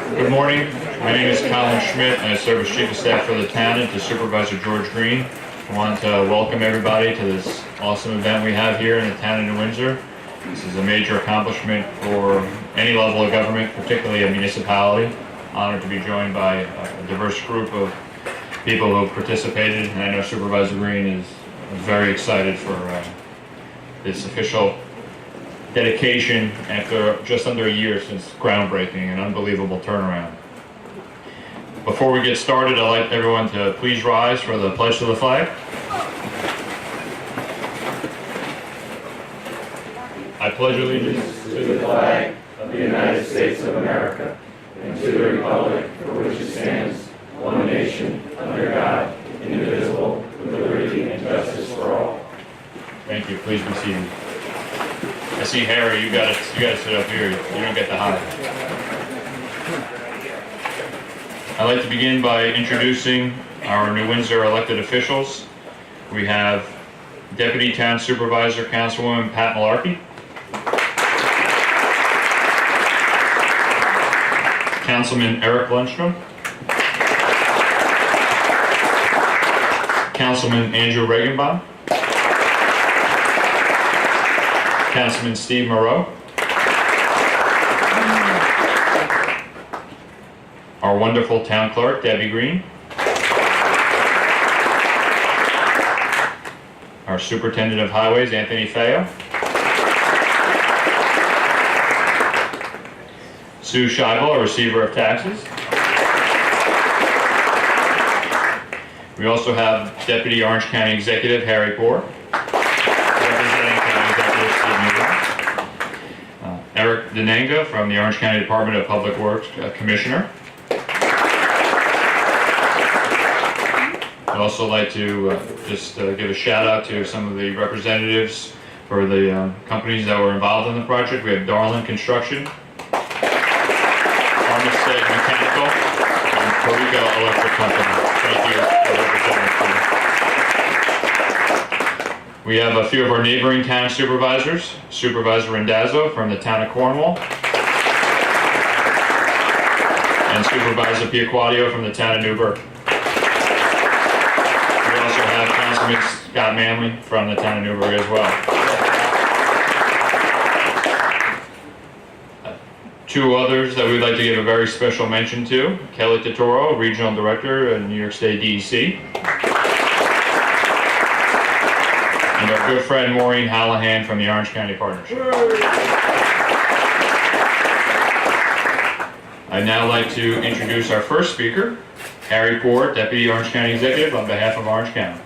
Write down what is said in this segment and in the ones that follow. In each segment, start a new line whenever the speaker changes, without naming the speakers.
Good morning. My name is Colin Schmidt, and I serve as Chief of Staff for the town and to Supervisor George Green. I want to welcome everybody to this awesome event we have here in the town of New Windsor. This is a major accomplishment for any level of government, particularly a municipality. Honored to be joined by a diverse group of people who have participated, and I know Supervisor Green is very excited for this official dedication after just under a year since groundbreaking, an unbelievable turnaround. Before we get started, I'd like everyone to please rise for the pledge to the flag. I pledge allegiance
to the flag of the United States of America and to the republic for which it stands, one nation, under God, indivisible, with liberty and justice for all.
Thank you. Please be seated. I see Harry. You got to sit up here. You don't get to hide. I'd like to begin by introducing our New Windsor elected officials. We have Deputy Town Supervisor Councilwoman Pat Malarkey, Councilman Eric Lundstrom, Councilman Andrew Regenbaum, Councilman Steve Moreau, our wonderful town clerk, Debbie Green, our superintendent of highways, Anthony Feo, Sue Scheibel, our receiver of taxes. We also have Deputy Orange County Executive Harry Poor, representing County Executive Steve Newell, Eric Denenga from the Orange County Department of Public Works Commissioner. I'd also like to give a shout out to some of the representatives for the companies that were involved in the project. We have Darlin Construction, Armistead Mechanical, and Corico Electric Company. Thank you for representing. We have a few of our neighboring town supervisors, Supervisor Randazzo from the town of Cornwall, and Supervisor Piaquadio from the town of Newburgh. We also have Councilman Scott Manley from the town of Newburgh as well. Two others that we'd like to give a very special mention to: Kelly Totoro, Regional Director at New York State DEC, and our good friend Maureen Hallahan from the Orange County Partnership. I'd now like to introduce our first speaker, Harry Poor, Deputy Orange County Executive on behalf of Orange County.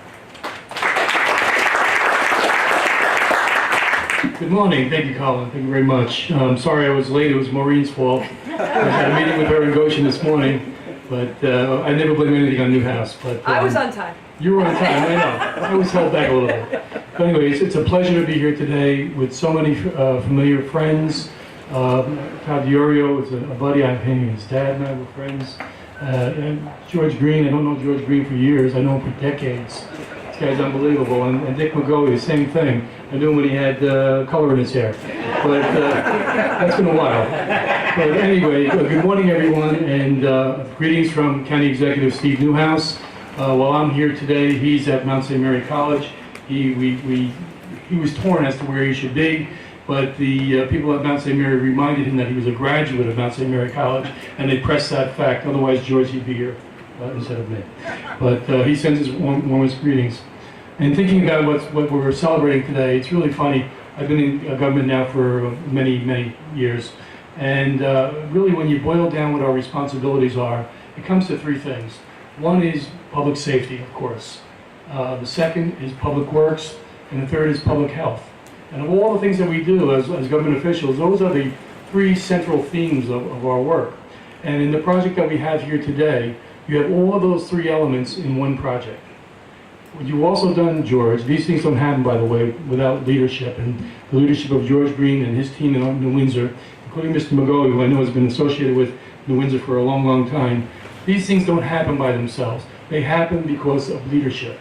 Good morning. Thank you, Colin. Thank you very much. I'm sorry I was late. It was Maureen's fault. I had a meeting with her in Goshen this morning, but I never blame anything on Newhouse. But
I was on time.
You were on time. I know. I was held back a little bit. But anyways, it's a pleasure to be here today with so many familiar friends. Todd Diorio is a buddy. I'm hanging his dad and I were friends. And George Green, I don't know George Green for years. I know him for decades. This guy's unbelievable. And Dick McGoey, the same thing. I knew him when he had color in his hair. But that's been a while. But anyway, good morning, everyone. And greetings from County Executive Steve Newhouse. While I'm here today, he's at Mount St. Mary College. He was torn as to where he should be. But the people at Mount St. Mary reminded him that he was a graduate of Mount St. Mary College, and they pressed that fact. Otherwise, George, he'd be here instead of me. But he sends his warmest greetings. And thinking about what we're celebrating today, it's really funny. I've been in government now for many, many years. And really, when you boil down what our responsibilities are, it comes to three things. One is public safety, of course. The second is public works. And the third is public health. And of all the things that we do as government officials, those are the three central themes of our work. And in the project that we have here today, you have all of those three elements in one project. What you've also done, George, these things don't happen, by the way, without leadership. And the leadership of George Green and his team in New Windsor, including Mr. McGoey, who I know has been associated with New Windsor for a long, long time, these things don't happen by themselves. They happen because of leadership.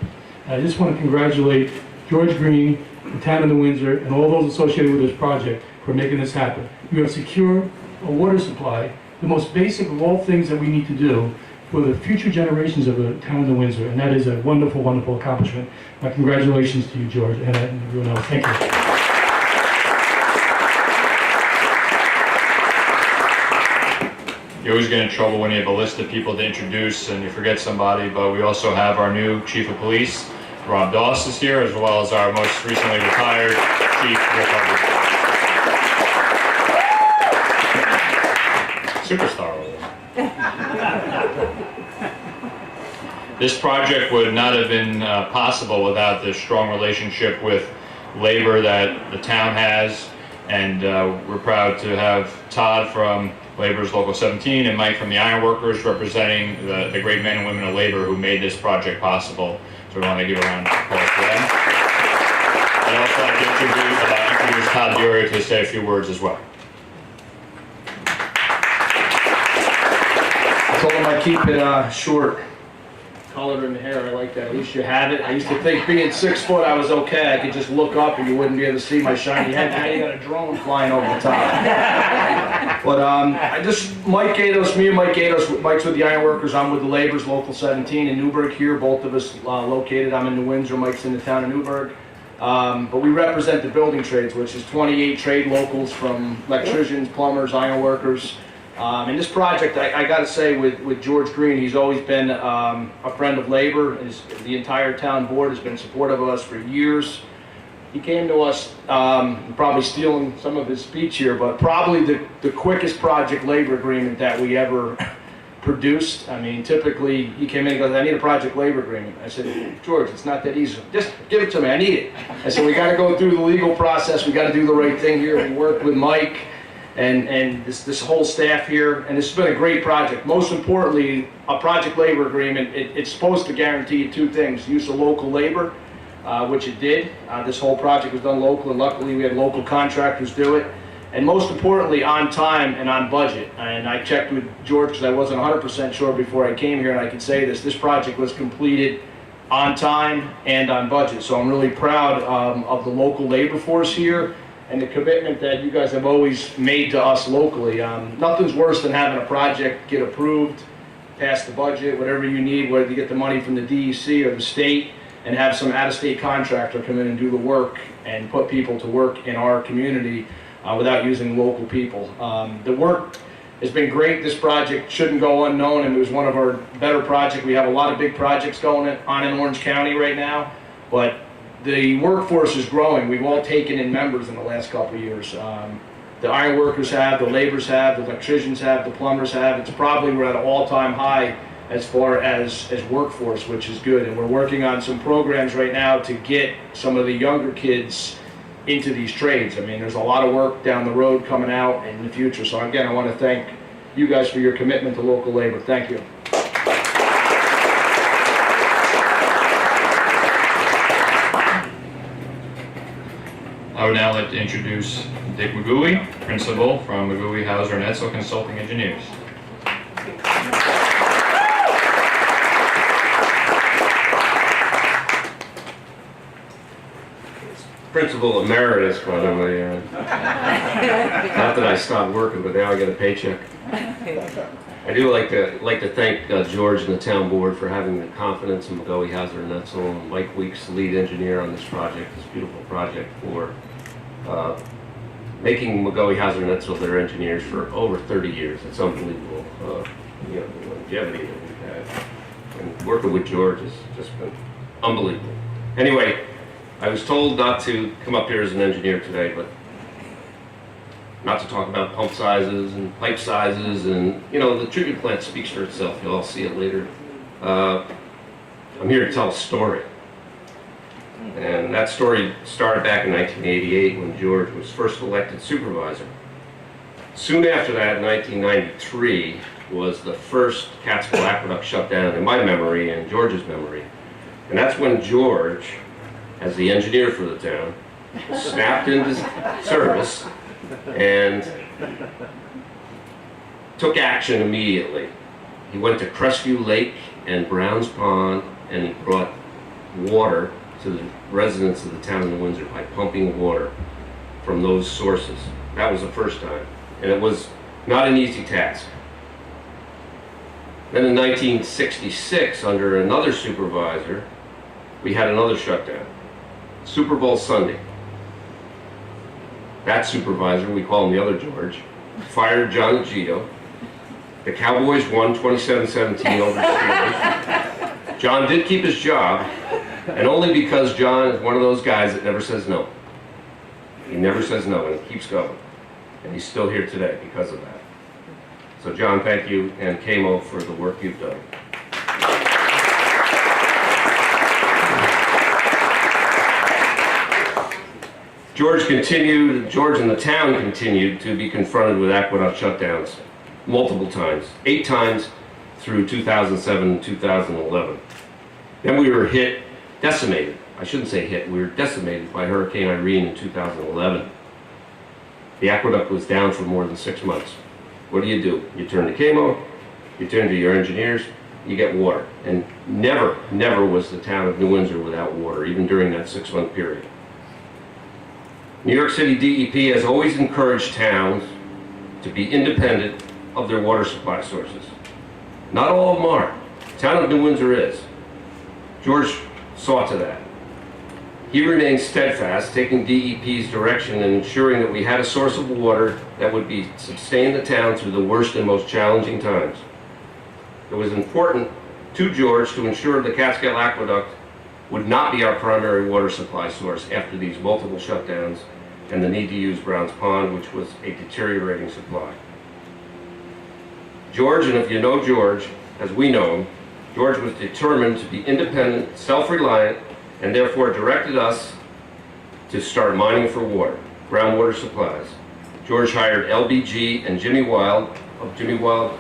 And I just want to congratulate George Green, the town of New Windsor, and all those associated with this project for making this happen. You have secured a water supply the most basic of all things that we need to do for the future generations of the town of Windsor, and that is a wonderful, wonderful accomplishment. My congratulations to you, George, and everyone else. Thank you.
You always get in trouble when you have a list of people to introduce and you forget somebody, but we also have our new Chief of Police, Rob Doss, is here, as well as our most recently retired Chief, Rick Hubbard. Superstar over there. This project would not have been possible without the strong relationship with labor that the town has, and we're proud to have Todd from Labor's Local 17 and Mike from the Ironworkers representing the great men and women of labor who made this project possible. So we want to give a round of applause for them. I'd also like to introduce Todd Diorio to say a few words as well.
I told him I'd keep it short. Color in the hair, I like that. At least you have it. I used to think being 6 foot I was okay. I could just look up and you wouldn't be able to see my shiny head. Now you got a drone flying over the top. But Mike Gatos, me and Mike Gatos, Mike's with the Ironworkers, I'm with the Labor's Local 17 in Newburgh here. Both of us located. I'm in New Windsor, Mike's in the town of Newburgh. But we represent the building trades, which is 28 trade locals from electricians, plumbers, ironworkers. And this project, I got to say, with George Green, he's always been a friend of labor. The entire town board has been supportive of us for years. He came to us, probably stealing some of his speech here, but probably the quickest project labor agreement that we ever produced. I mean, typically he came in and goes, I need a project labor agreement. I said, George, it's not that easy. Just give it to me, I need it. I said, we got to go through the legal process. We got to do the right thing here. We worked with Mike and this whole staff here, and this has been a great project. Most importantly, a project labor agreement, it's supposed to guarantee you two things: use of local labor, which it did. This whole project was done local, and luckily we had local contractors do it. And most importantly, on time and on budget. And I checked with George because I wasn't 100% sure before I came here, and I can say this project was completed on time and on budget. So I'm really proud of the local labor force here and the commitment that you guys have always made to us locally. Nothing's worse than having a project get approved, pass the budget, whatever you need, whether you get the money from the DEC or the state, and have some out-of-state contractor come in and do the work and put people to work in our community without using local people. The work has been great. This project shouldn't go unknown, and it was one of our better projects. We have a lot of big projects going on in Orange County right now, but the workforce is growing. We've all taken in members in the last couple of years. The ironworkers have, the laborers have, the electricians have, the plumbers have. It's probably, we're at an all-time high as far as workforce, which is good. And we're working on some programs right now to get some of the younger kids into these trades. I mean, there's a lot of work down the road coming out in the future. So again, I want to thank you guys for your commitment to local labor. Thank you.
I would now like to introduce Dick McGooey, Principal from McGooey, Hauser, and Edsel Consulting Engineers.
Principal Emeritus, by the way. Not that I stopped working, but now I get a paycheck. I do like to thank George and the town board for having the confidence in McGooey, Hauser, and Edsel, and Mike Weeks, the lead engineer on this project, this beautiful project, for making McGooey, Hauser, and Edsel their engineers for over 30 years. It's unbelievable, the longevity that we've had. And working with George has just been unbelievable. Anyway, I was told not to come up here as an engineer today, but not to talk about pump sizes and pipe sizes, and the treatment plant speaks for itself. You'll all see it later. I'm here to tell a story. And that story started back in 1988 when George was first elected supervisor. Soon after that, in 1993, was the first Catskill Aqueduct shut down in my memory and George's memory. And that's when George, as the engineer for the town, snapped into service and took action immediately. He went to Crestview Lake and Browns Pond, and he brought water to the residents of the town of New Windsor by pumping water from those sources. That was the first time, and it was not an easy task. Then in 1966, under another supervisor, we had another shutdown. Super Bowl Sunday. That supervisor, we call him the other George, fired John Agito. The Cowboys won 27-17 over the Steelers. John did keep his job, and only because John is one of those guys that never says no. He never says no, and he keeps going. And he's still here today because of that. So John, thank you, and KMO for the work you've done. George and the town continued to be confronted with aqueduct shutdowns multiple times, 8 times through 2007 and 2011. Then we were decimated. I shouldn't say hit, we were decimated by Hurricane Irene in 2011. The aqueduct was down for more than 6 months. What do? You turn to KMO, you turn to your engineers, you get water. And never was the town of New Windsor without water, even during that 6-month period. New York City DEP has always encouraged towns to be independent of their water supply sources. Not all of them are. The town of New Windsor is. George saw to that. He remained steadfast, taking DEP's direction and ensuring that we had a source of water that would sustain the town through the worst and most challenging times. It was important to George to ensure the Catskill Aqueduct would not be our primary water supply source after these multiple shutdowns and the need to use Brown's Pond, which was a deteriorating supply. George, and if you know George, as we know him, George was determined to be independent, self-reliant, and therefore directed us to start mining for water, groundwater supplies. George hired LBG and Jimmy Wild of Jimmy Wild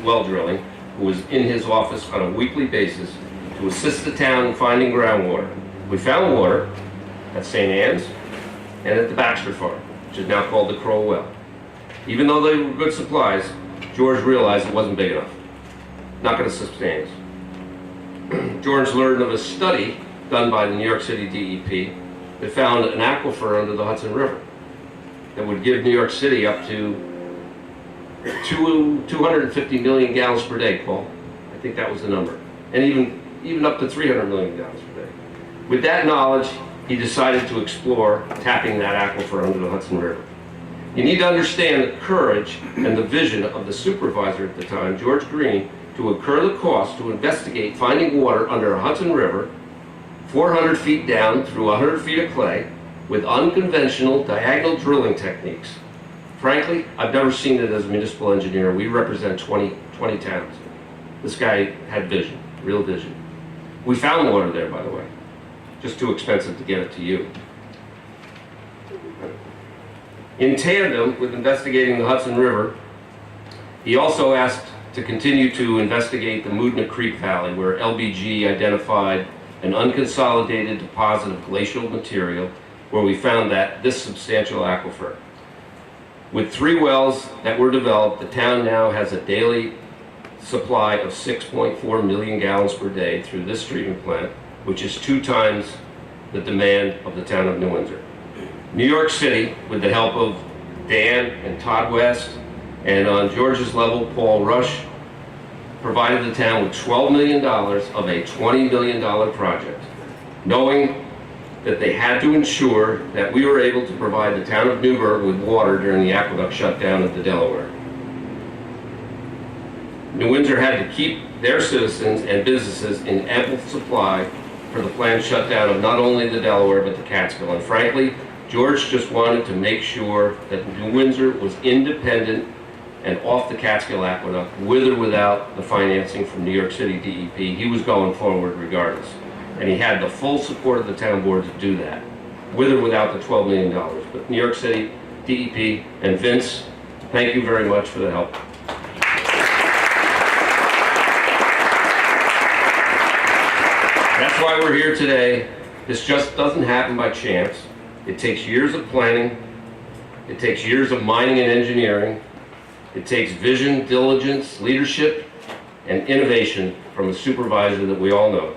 Well Drilling, who was in his office on a weekly basis to assist the town in finding groundwater. We found water at St. Anne's and at the Baxter Farm, which is now called the Crow Well. Even though they were good supplies, George realized it wasn't big enough. Not going to sustain us. George learned of a study done by the New York City DEP that found an aquifer under the Hudson River that would give New York City up to 250 million gallons per day, Paul. I think that was the number. And even up to 300 million gallons per day. With that knowledge, he decided to explore tapping that aquifer under the Hudson River. You need to understand the courage and the vision of the supervisor at the time, George Green, to incur the cost to investigate finding water under a Hudson River 400 feet down through 100 feet of clay with unconventional diagonal drilling techniques. Frankly, I've never seen it as a municipal engineer. We represent 20 towns. This guy had vision, real vision. We found water there, by the way. Just too expensive to get it to you. In tandem with investigating the Hudson River, he also asked to continue to investigate the Moodna Creek Valley, where LBG identified an unconsolidated deposit of glacial material where we found this substantial aquifer. With 3 wells that were developed, the town now has a daily supply of 6.4 million gallons per day through this treatment plant, which is 2 times the demand of the town of New Windsor. New York City, with the help of Dan and Todd West, and on George's level, Paul Rush, provided the town with $12 million of a $20 million project, knowing that they had to ensure that we were able to provide the town of Newburgh with water during the aqueduct shutdown of the Delaware. New Windsor had to keep their citizens and businesses in ample supply for the planned shutdown of not only the Delaware but the Catskill. And frankly, George just wanted to make sure that New Windsor was independent and off the Catskill Aqueduct, with or without the financing from New York City DEP. He was going forward regardless. And he had the full support of the town board to do that, with or without the $12 million. But New York City DEP and Vince, thank you very much for the help. That's why we're here today. This just doesn't happen by chance. It takes years of planning. It takes years of mining and engineering. It takes vision, diligence, leadership, and innovation from a supervisor that we all know.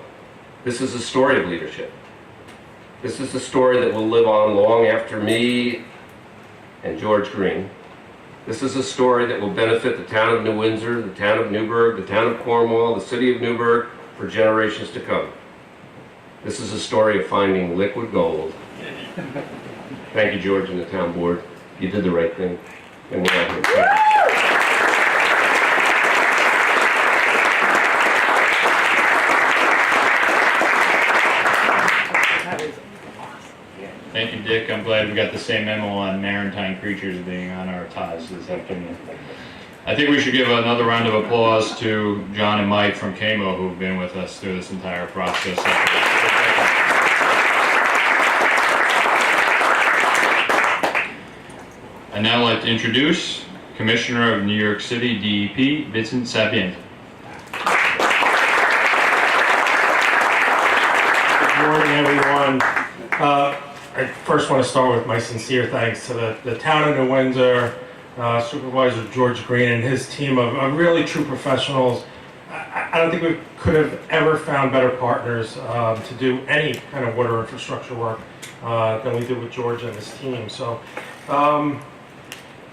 This is a story of leadership. This is a story that will live on long after me and George Green. This is a story that will benefit the town of New Windsor, the town of Newburgh, the town of Cornwall, the city of Newburgh for generations to come. This is a story of finding liquid gold. Thank you, George and the town board. You did the right thing, and we're out here.
Thank you, Dick. I'm glad we got the same memo on maritime creatures being on our ties this afternoon. I think we should give another round of applause to John and Mike from KMO who've been with us through this entire process. I'd now like to introduce Commissioner of New York City DEP, Vincent Sapien.
Good morning, everyone. I first want to start with my sincere thanks to the town of New Windsor, Supervisor George Green and his team of really true professionals. I don't think we could have ever found better partners to do any kind of water infrastructure work than we did with George and his team. So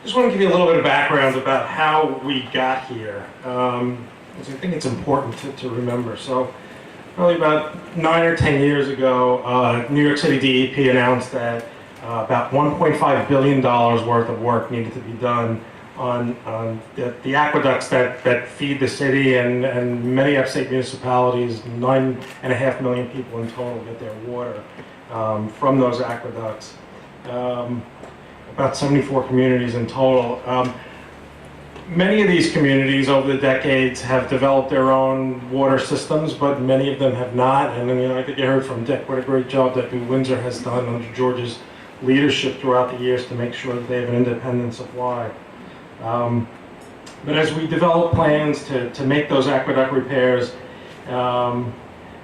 just want to give you a little bit of background about how we got here, because I think it's important to remember. So probably about 9 or 10 years ago, New York City DEP announced that about $1.5 billion worth of work needed to be done on the aqueducts that feed the city and many upstate municipalities. 9.5 million people in total get their water from those aqueducts. About 74 communities in total. Many of these communities over the decades have developed their own water systems, but many of them have not. And I think you heard from Dick what a great job that New Windsor has done under George's leadership throughout the years to make sure that they have an independent supply. But as we developed plans to make those aqueduct repairs,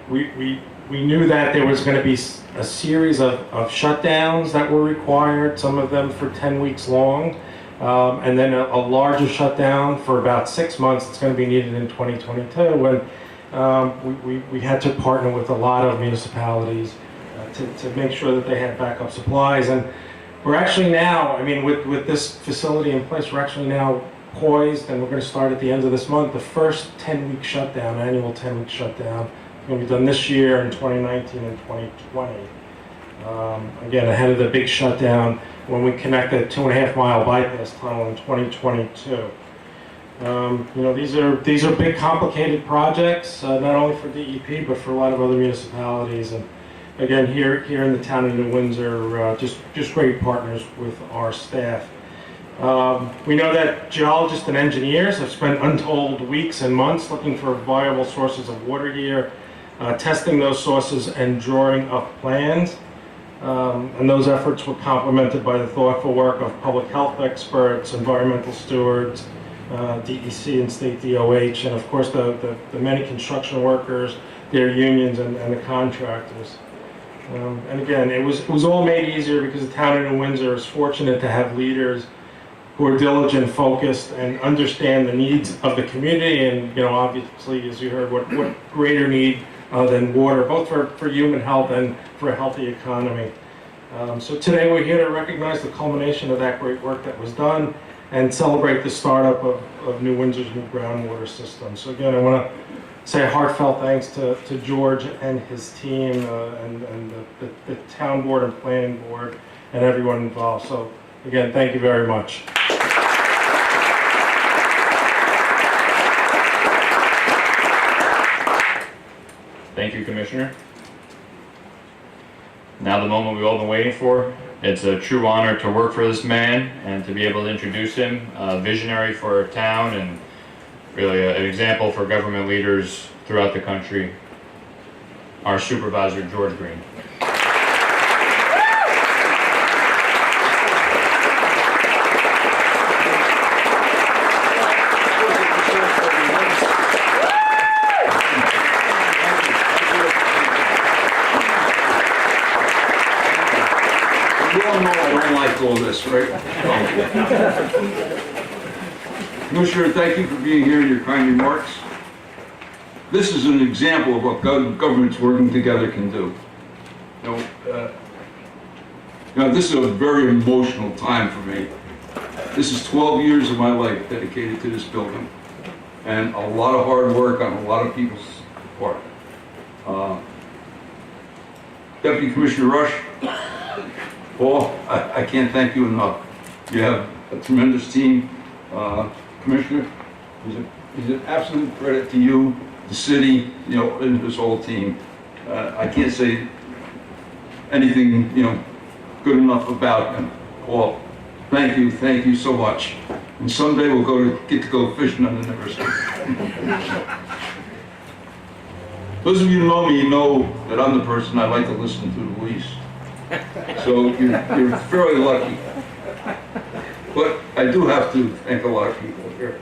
we knew that there was going to be a series of shutdowns that were required, some of them for 10 weeks long. And then a larger shutdown for about 6 months that's going to be needed in 2022. And we had to partner with a lot of municipalities to make sure that they had backup supplies. And we're actually now, with this facility in place, we're actually now poised, and we're going to start at the end of this month, the first 10-week shutdown, annual 10-week shutdown. It's going to be done this year in 2019 and 2020. Again, ahead of the big shutdown when we connect the 2.5-mile bypass tunnel in 2022. These are big, complicated projects, not only for DEP but for a lot of other municipalities. And again, here in the town of New Windsor, just great partners with our staff. We know that geologists and engineers have spent untold weeks and months looking for viable sources of water here, testing those sources and drawing up plans. And those efforts were complemented by the thoughtful work of public health experts, environmental stewards, DEC and state DOH, and of course the many construction workers, their unions, and the contractors. And again, it was all made easier because the town of New Windsor is fortunate to have leaders who are diligent, focused, and understand the needs of the community. And obviously, as you heard, what greater need than water, both for human health and for a healthy economy. So today we're here to recognize the culmination of that great work that was done and celebrate the startup of New Windsor's new groundwater system. So again, I want to say a heartfelt thanks to George and his team and the town board and planning board and everyone involved. So again, thank you very much.
Thank you, Commissioner. Now the moment we've all been waiting for. It's a true honor to work for this man and to be able to introduce him, a visionary for our town and really an example for government leaders throughout the country, our Supervisor, George Green.
All this, right? Commissioner, thank you for being here and your kind remarks. This is an example of what governments working together can do. Now, this is a very emotional time for me. This is 12 years of my life dedicated to this building, and a lot of hard work on a lot of people's part. Deputy Commissioner Rush, Paul, I can't thank you enough. You have a tremendous team. Commissioner, he's an absolute credit to you, the city, you know, and this whole team. I can't say anything, you know, good enough about him. Paul, thank you so much. And someday we'll get to go fishing on the Windsor. Those of you who know me know that I'm the person I like to listen to the least. So you're fairly lucky. But I do have to thank a lot of people here.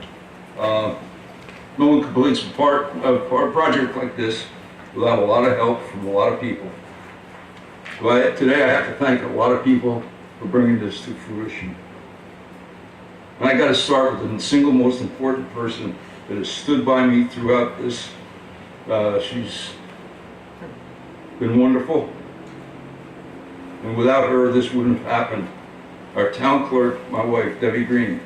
No one completes a project like this without a lot of help from a lot of people. So today I have to thank a lot of people for bringing this to fruition. And I got to start with the single most important person that has stood by me throughout this. She's been wonderful. And without her, this wouldn't have happened. Our town clerk, my wife, Debbie Green.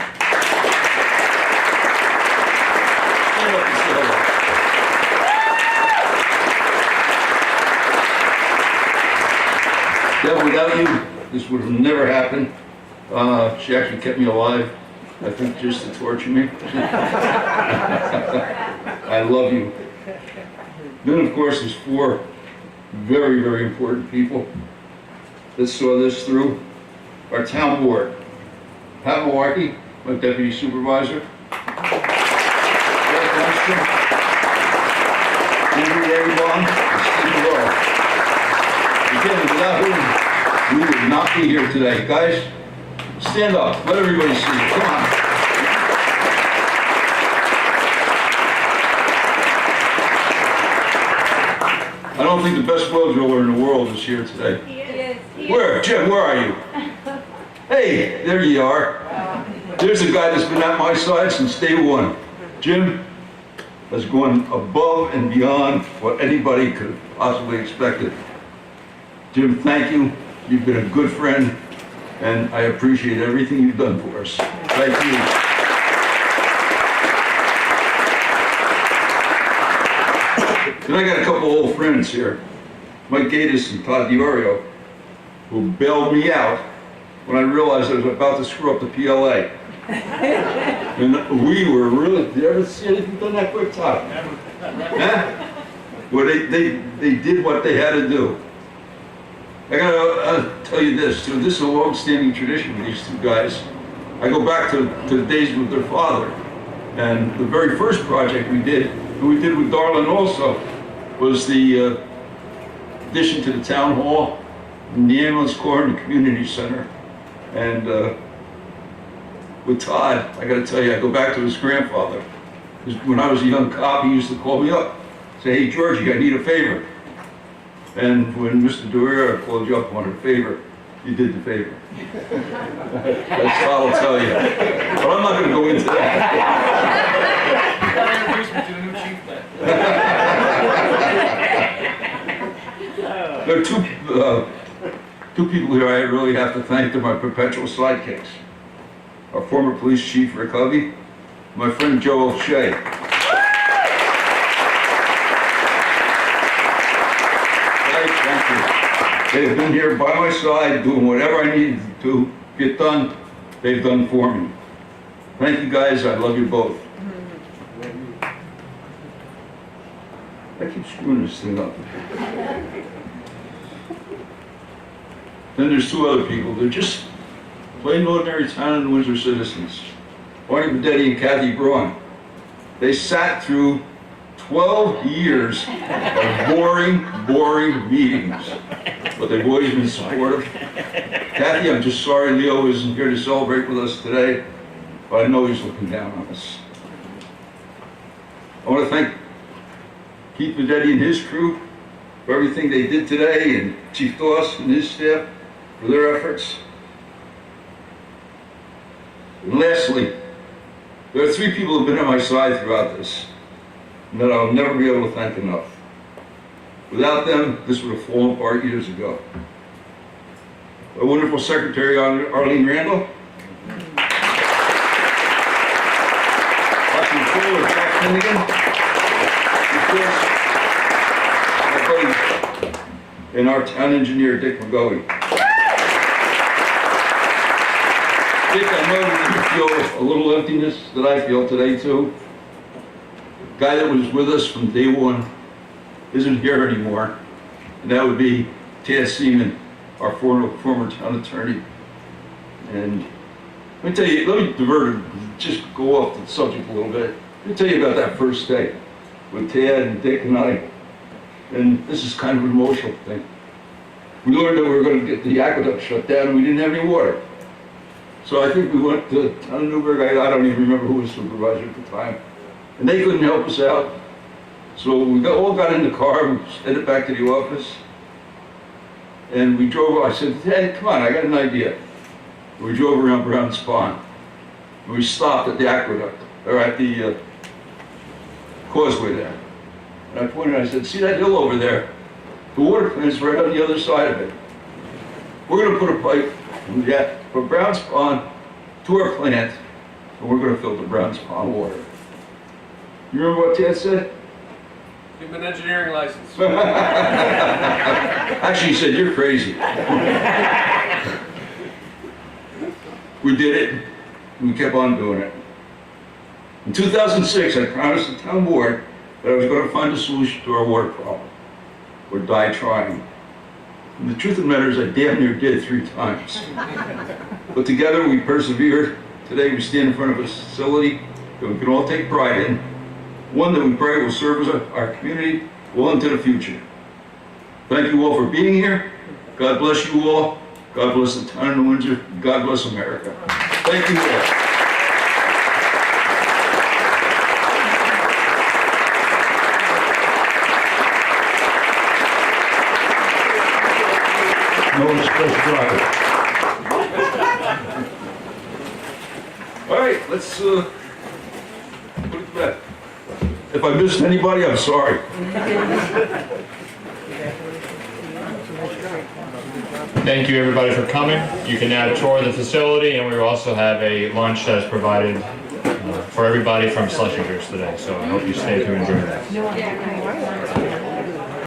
Deb, without you, this would have never happened. She actually kept me alive, I think, just to torture me. I love you. Then, of course, there's four very, very important people that saw this through. Our town board, Pat Malarkey, my deputy supervisor. Eric Lundstrom, Andrew Aribon, and Steve Lowe. Again, without whom we would not be here today. Guys, stand up. Let everybody see you. Come on. I don't think the best blow driller in the world is here today.
He is.
Where? Jim, where are you? Hey, there you are. There's a guy that's been at my side since day one. Jim has gone above and beyond what anybody could have possibly expected. Jim, thank you. You've been a good friend, and I appreciate everything you've done for us. Thank you. Then I got a couple old friends here, Mike Gatis and Todd DiOrio, who bailed me out when I realized I was about to screw up the PLA. And we were really, did you ever see anything done that quick, Todd? Huh? Well, they did what they had to do. I gotta tell you this, too. This is a long-standing tradition with these two guys. I go back to the days with their father. And the very first project we did, and we did with Darlin also, was the addition to the town hall, and the ambulance corps, and the community center. And with Todd, I gotta tell you, I go back to his grandfather. When I was a young cop, he used to call me up, say, "Hey, Georgie, I need a favor." And when Mr. DeRera called you up and wanted a favor, you did the favor. That's all I'll tell you. But I'm not gonna go into that. There are two people here I really have to thank. They're my perpetual sidekicks. Our former police chief, Rick Hovey, my friend Joe O'Shea. Thank you. They've been here by my side, doing whatever I needed to get done. They've done for me. Thank you guys, I love you both. I keep screwing this thing up. Then there's two other people. They're just plain ordinary town and Windsor citizens. Barney Bedetti and Kathy Braun. They sat through 12 years of boring meetings. But they've always been supportive. Kathy, I'm just sorry Leo isn't here to celebrate with us today, but I know he's looking down on us. I want to thank Keith Bedetti and his crew for everything they did today, and Chief Doss and his staff for their efforts. And lastly, there are three people who have been at my side throughout this, and that I'll never be able to thank enough. Without them, this would have fallen apart years ago. Our wonderful secretary, Arlene Randall. Flanagan. Of course, my buddy and our town engineer, Dick McGoey. Dick, I know that you feel a little emptiness that I feel today too. The guy that was with us from day one isn't here anymore, and that would be Tad Seaman, our former town attorney. And let me tell you, let me divert it, just go off the subject a little bit. Let me tell you about that first day with Tad and Dick and I. And this is kind of an emotional thing. We learned that we were going to get the aqueduct shut down and we didn't have any water. So I think we went to town of Newburgh, I don't even remember who was supervisor at the time. And they couldn't help us out. So we all got in the car, we headed back to the office. And we drove, I said, Ted, come on, I got an idea. We drove around Brown's Pond. And we stopped at the aqueduct, or at the causeway there. And I pointed, I said, see that hill over there? The water plant's right on the other side of it. We're gonna put a pipe from Brown's Pond to our plant, and we're gonna filter Brown's Pond water. You remember what Ted said?
Give him an engineering license.
Actually, he said, you're crazy. We did it, and we kept on doing it. In 2006, I promised the town board that I was going to find a solution to our water problem, or die trying. And the truth of the matter is I damn near did 3 times. But together we persevered. Today we stand in front of a facility that we can all take pride in, one that we pray will serve as our community well into the future. Thank you all for being here. God bless you all. God bless the town of Windsor. God bless America. Thank you all. No express driver. All right, let's put it to bed. If I missed anybody, I'm sorry.
Thank you everybody for coming. You can now tour the facility, and we also have a lunch that is provided for everybody from Schlesingers today. So I hope you stay to enjoy that.